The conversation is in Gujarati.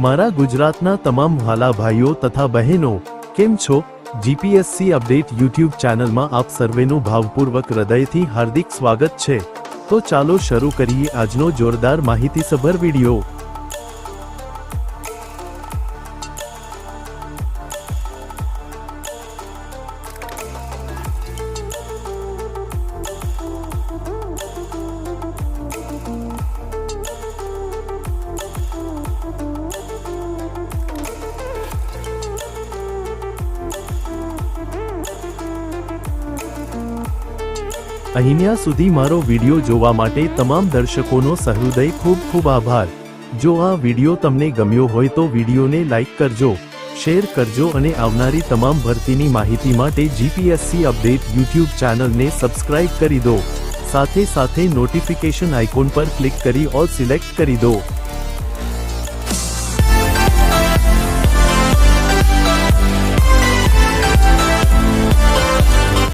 મારા ગુજરાતના તમામ વહાલા ભાઈઓ તથા બહેનો, કેમ છો? જીપીએસસી અપડેટ યુટ્યુબ ચેનલમાં આપ સર્વેનું ભાવપૂર્વક હૃદયથી હાર્દિક સ્વાગત છે। તો ચાલો શરૂ કરીએ આજનો જોરદાર માહિતીસભર વિડિયો। અહીંયા સુધી મારો વિડિયો જોવા માટે તમામ દર્શકોનો સહૃદય ખૂબ ખૂબ આભાર। જો આ વિડિયો તમને ગમ્યો હોય તો વિડિયોને લાઈક કરજો, શેર કરજો અને આવનારી તમામ ભરતીની માહિતી માટે જીપીએસસી અપડેટ યુટ્યુબ ચેનલને સબસ્ક્રાઇબ કરી દો। સાથે સાથે નોટિફિકેશન આઇકોન પર ક્લિક કરી ઓલ સિલેક્ટ કરી દો।